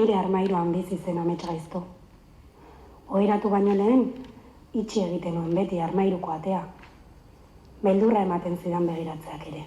nire armairuan bizi zen amets gaizto. Oheratu baino lehen, itxi egiten nuen beti armairuko atea. Beldurra ematen zidan begiratzeak ere.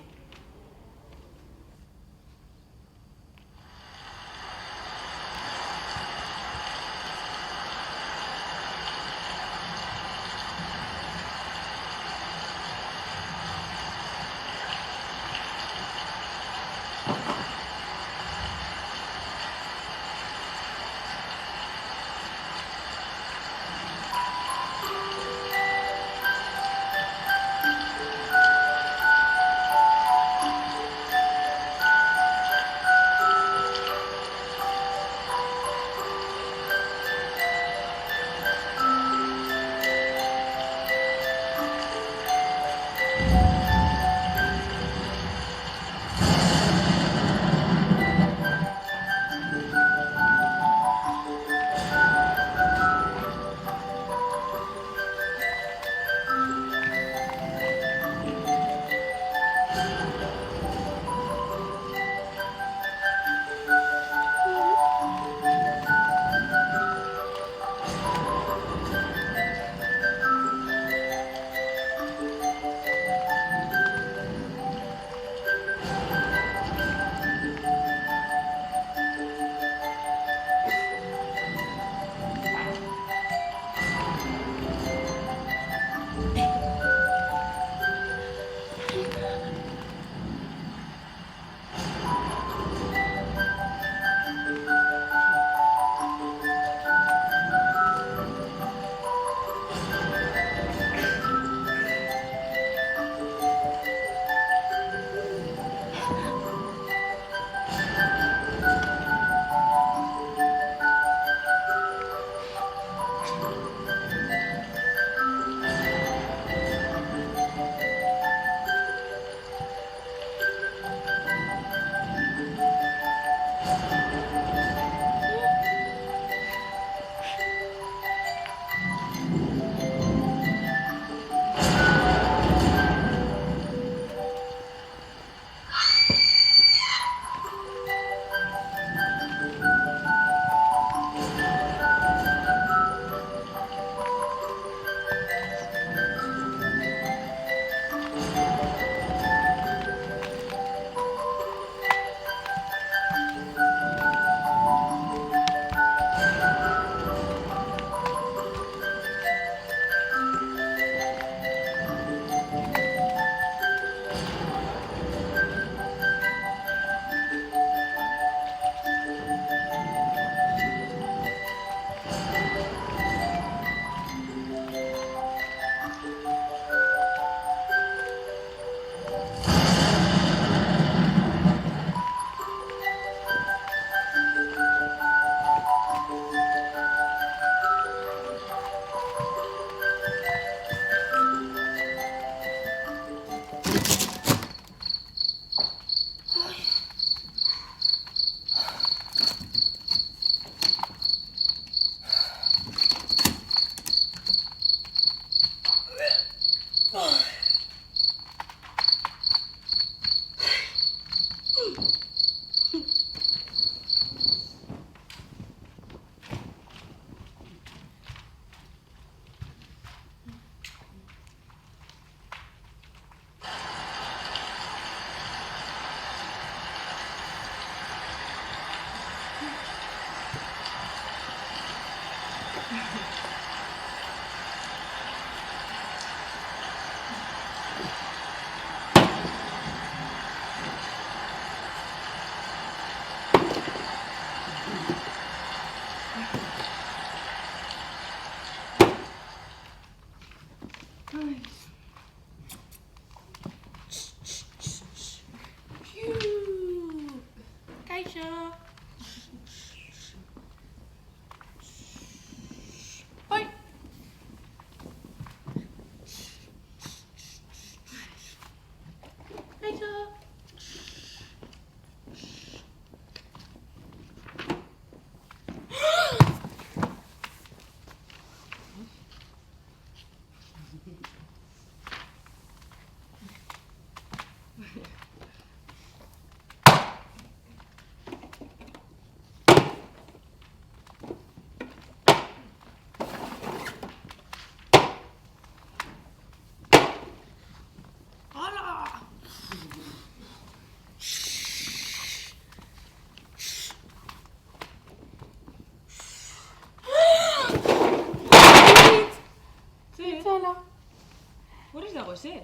Horrez dago ezer.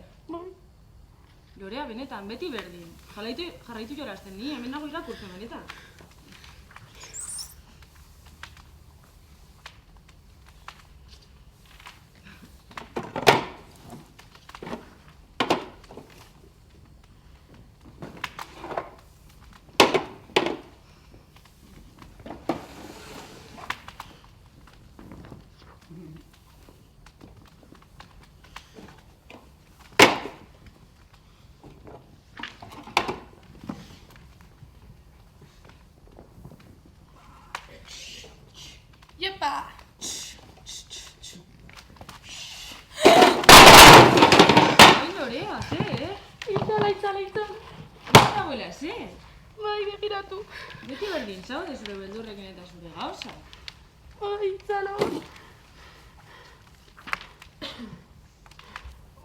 Lorea, benetan, beti berdin. Jarraitu jorazten ni, hemen dago irakurtzen, benetan. Yepa! Ai, Lorea, ze? Itzala. Ez dagoela, ze? Bai, begiratu. Beti berdin zaude zure beldurrekin eta zure gauza. Bai, itzala.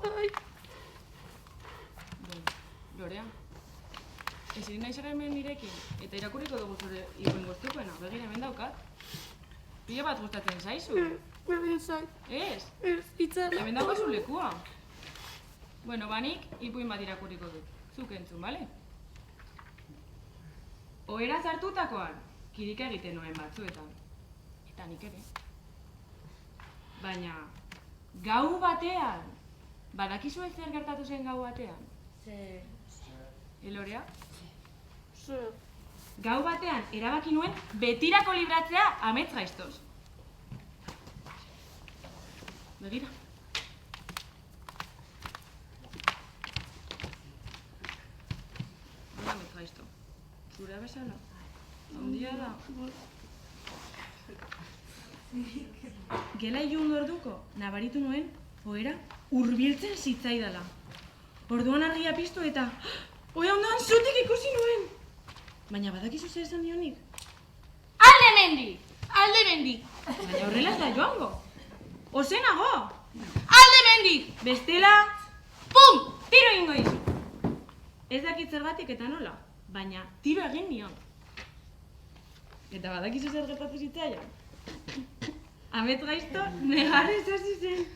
Bai. Lorea, ezin nahi zara hemen nirekin, eta irakurriko dugu zure iruen goztukoena, begira hemen daukat. Pila bat gustatzen zaizu. Berdin zait. Ez? Ez, itzala. Hemen daukazu lekua. Bueno, banik ipuin bat irakurriko dut. Zuk entzun, bale? Ohera zartutakoan, kirika egiten nuen batzuetan. Eta nik ere. Baina, gau batean, badakizue zer gertatu zen gau batean? Lorea? Zer. Gau batean, erabaki nuen betirako libratzea amets gaiztoz. Begira. Hora amets gaizto. Zure bezala. Ondia da. Gela ilun orduko, nabaritu nuen, ohera, hurbiltzen zitzaidala. Orduan argia piztu eta, oia ondoan zutik ikusi nuen. Baina badakizu zer esan dionik? Alde mendik! Baina horrela ez da joango. Ozenago! Alde mendik! Bestela, Pum! tiro egingo dizu. Ez dakit zergatik eta nola, baina tiro egin nion. Eta badakizu zer gertatu zitzaion? Amets gaizto negarrez hasi zen.